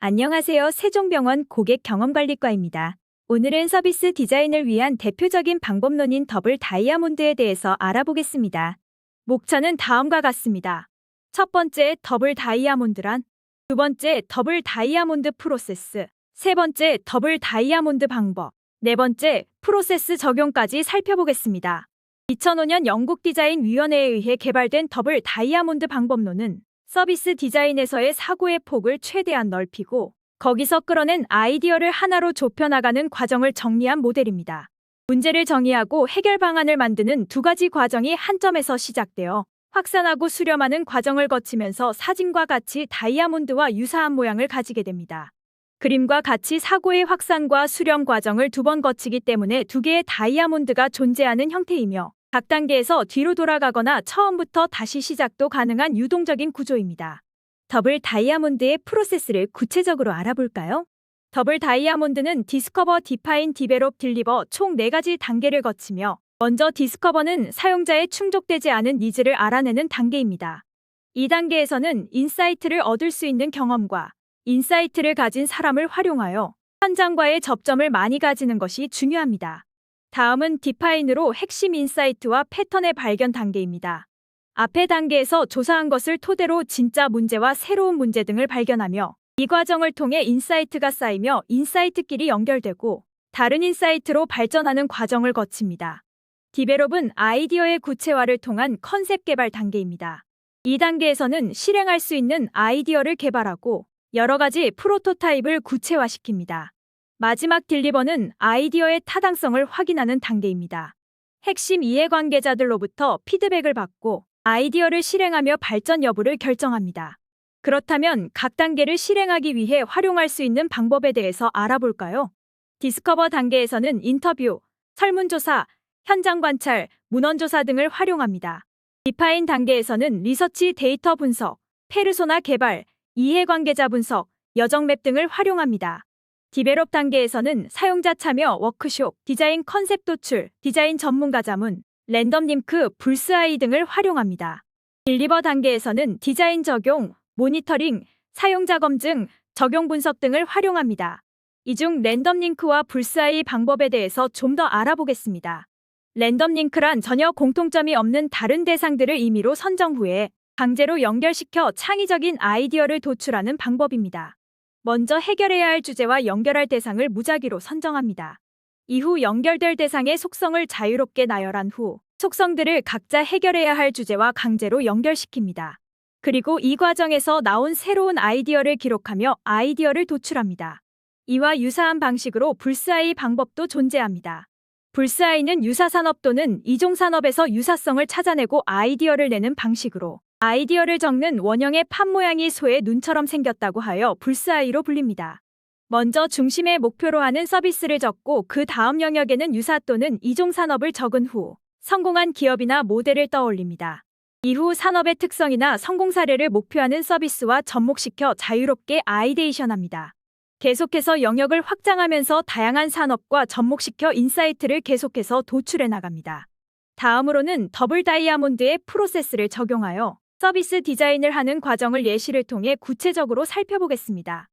안녕하세요. 세종병원 고객경험관리과입니다. 오늘은 서비스 디자인을 위한 대표적인 방법론인 더블 다이아몬드에 대해서 알아보겠습니다. 목차는 다음과 같습니다. 첫 번째, 더블 다이아몬드란, 두 번째, 더블 다이아몬드 프로세스, 세 번째, 더블 다이아몬드 방법, 네 번째, 프로세스 적용까지 살펴보겠습니다. 2005년 영국 디자인위원회에 의해 개발된 더블 다이아몬드 방법론은 서비스 디자인에서의 사고의 폭을 최대한 넓히고 거기서 끌어낸 아이디어를 하나로 좁혀나가는 과정을 정리한 모델입니다. 문제를 정의하고 해결 방안을 만드는 두 가지 과정이 한 점에서 시작되어 확산하고 수렴하는 과정을 거치면서 사진과 같이 다이아몬드와 유사한 모양을 가지게 됩니다. 그림과 같이 사고의 확산과 수렴 과정을 두 번 거치기 때문에 두 개의 다이아몬드가 존재하는 형태이며 각 단계에서 뒤로 돌아가거나 처음부터 다시 시작도 가능한 유동적인 구조입니다. 더블 다이아몬드의 프로세스를 구체적으로 알아볼까요? 더블 다이아몬드는 디스커버, 디파인, 디벨롭, 딜리버 총 4가지 단계를 거치며 먼저 디스커버는 사용자의 충족되지 않은 니즈를 알아내는 단계입니다. 이 단계에서는 인사이트를 얻을 수 있는 경험과 인사이트를 가진 사람을 활용하여 현장과의 접점을 많이 가지는 것이 중요합니다. 다음은 디파인으로 핵심 인사이트와 패턴의 발견 단계입니다. 앞의 단계에서 조사한 것을 토대로 진짜 문제와 새로운 문제 등을 발견하며 이 과정을 통해 인사이트가 쌓이며 인사이트끼리 연결되고 다른 인사이트로 발전하는 과정을 거칩니다. 디벨롭은 아이디어의 구체화를 통한 컨셉 개발 단계입니다. 이 단계에서는 실행할 수 있는 아이디어를 개발하고 여러 가지 프로토타입을 구체화시킵니다. 마지막 딜리버는 아이디어의 타당성을 확인하는 단계입니다. 핵심 이해관계자들로부터 피드백을 받고 아이디어를 실행하며 발전 여부를 결정합니다. 그렇다면 각 단계를 실행하기 위해 활용할 수 있는 방법에 대해서 알아볼까요? 디스커버 단계에서는 인터뷰, 설문조사, 현장 관찰, 문헌조사 등을 활용합니다. 디파인 단계에서는 리서치, 데이터 분석, 페르소나 개발, 이해관계자 분석, 여정맵 등을 활용합니다. 디벨롭 단계에서는 사용자 참여, 워크숍, 디자인 컨셉 도출, 디자인 전문가 자문, 랜덤 링크, 불스아이 등을 활용합니다. 딜리버 단계에서는 디자인 적용, 모니터링, 사용자 검증, 적용 분석 등을 활용합니다. 이 중 랜덤 링크와 불스아이 방법에 대해서 좀 더 알아보겠습니다. 랜덤 링크란 전혀 공통점이 없는 다른 대상들을 임의로 선정 후에 강제로 연결시켜 창의적인 아이디어를 도출하는 방법입니다. 먼저 해결해야 할 주제와 연결할 대상을 무작위로 선정합니다. 이후 연결될 대상의 속성을 자유롭게 나열한 후 속성들을 각자 해결해야 할 주제와 강제로 연결시킵니다. 그리고 이 과정에서 나온 새로운 아이디어를 기록하며 아이디어를 도출합니다. 이와 유사한 방식으로 불스아이 방법도 존재합니다. 불스아이는 유사산업 또는 이종산업에서 유사성을 찾아내고 아이디어를 내는 방식으로 아이디어를 적는 원형의 판 모양이 소의 눈처럼 생겼다고 하여 불스아이로 불립니다. 먼저 중심의 목표로 하는 서비스를 적고 그 다음 영역에는 유사 또는 이종산업을 적은 후 성공한 기업이나 모델을 떠올립니다. 이후 산업의 특성이나 성공 사례를 목표하는 서비스와 접목시켜 자유롭게 아이데이션합니다. 계속해서 영역을 확장하면서 다양한 산업과 접목시켜 인사이트를 계속해서 도출해 나갑니다. 다음으로는 더블 다이아몬드의 프로세스를 적용하여 서비스 디자인을 하는 과정을 예시를 통해 구체적으로 살펴보겠습니다.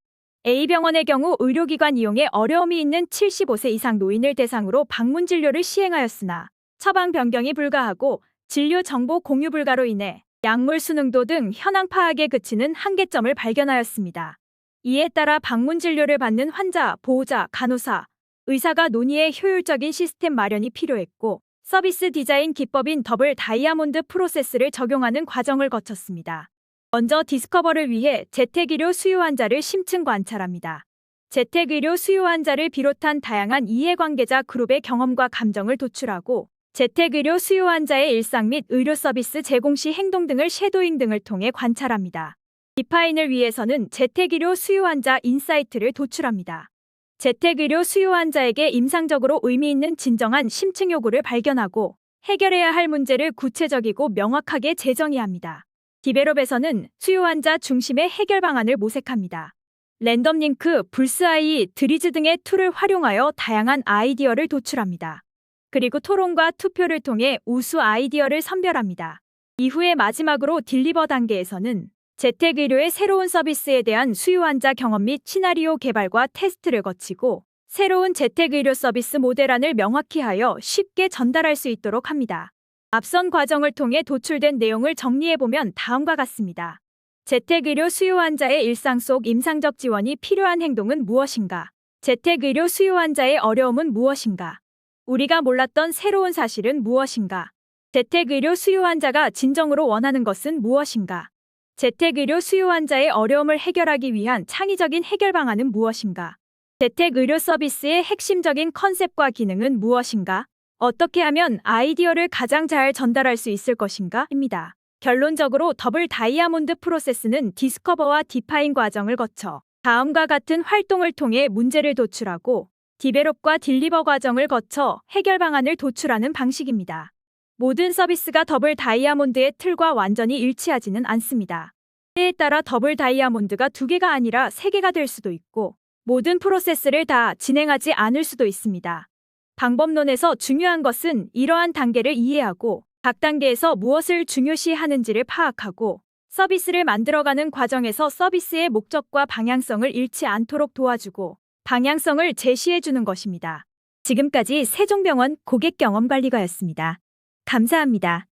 A병원의 경우 의료기관 이용에 어려움이 있는 75세 이상 노인을 대상으로 방문 진료를 시행하였으나 처방 변경이 불가하고 진료 정보 공유 불가로 인해 약물 수능도 등 현황 파악에 그치는 한계점을 발견하였습니다. 이에 따라 방문 진료를 받는 환자, 보호자, 간호사, 의사가 논의해 효율적인 시스템 마련이 필요했고 서비스 디자인 기법인 더블 다이아몬드 프로세스를 적용하는 과정을 거쳤습니다. 먼저 디스커버를 위해 재택의료 수요 환자를 심층 관찰합니다. 재택의료 수요 환자를 비롯한 다양한 이해관계자 그룹의 경험과 감정을 도출하고 재택의료 수요 환자의 일상 및 의료 서비스 제공 시 행동 등을 쉐도잉 등을 통해 관찰합니다. 디파인을 위해서는 재택의료 수요 환자 인사이트를 도출합니다. 재택의료 수요 환자에게 임상적으로 의미 있는 진정한 심층 요구를 발견하고 해결해야 할 문제를 구체적이고 명확하게 재정의합니다. 디벨롭에서는 수요 환자 중심의 해결 방안을 모색합니다. 랜덤 링크, 불스아이, 드리즈 등의 툴을 활용하여 다양한 아이디어를 도출합니다. 그리고 토론과 투표를 통해 우수 아이디어를 선별합니다. 이후에 마지막으로 딜리버 단계에서는 재택의료의 새로운 서비스에 대한 수요 환자 경험 및 시나리오 개발과 테스트를 거치고 새로운 재택의료 서비스 모델안을 명확히 하여 쉽게 전달할 수 있도록 합니다. 앞선 과정을 통해 도출된 내용을 정리해보면 다음과 같습니다. 재택의료 수요 환자의 일상 속 임상적 지원이 필요한 행동은 무엇인가? 재택의료 수요 환자의 어려움은 무엇인가? 우리가 몰랐던 새로운 사실은 무엇인가? 재택의료 수요 환자가 진정으로 원하는 것은 무엇인가? 재택의료 수요 환자의 어려움을 해결하기 위한 창의적인 해결 방안은 무엇인가? 재택의료 서비스의 핵심적인 컨셉과 기능은 무엇인가? 어떻게 하면 아이디어를 가장 잘 전달할 수 있을 것인가? 입니다. 결론적으로 더블 다이아몬드 프로세스는 디스커버와 디파인 과정을 거쳐 다음과 같은 활동을 통해 문제를 도출하고 디벨롭과 딜리버 과정을 거쳐 해결 방안을 도출하는 방식입니다. 모든 서비스가 더블 다이아몬드의 틀과 완전히 일치하지는 않습니다. 때에 따라 더블 다이아몬드가 2개가 아니라 3개가 될 수도 있고 모든 프로세스를 다 진행하지 않을 수도 있습니다. 방법론에서 중요한 것은 이러한 단계를 이해하고 각 단계에서 무엇을 중요시 하는지를 파악하고 서비스를 만들어가는 과정에서 서비스의 목적과 방향성을 잃지 않도록 도와주고 방향성을 제시해주는 것입니다. 지금까지 세종병원 고객경험관리과였습니다. 감사합니다.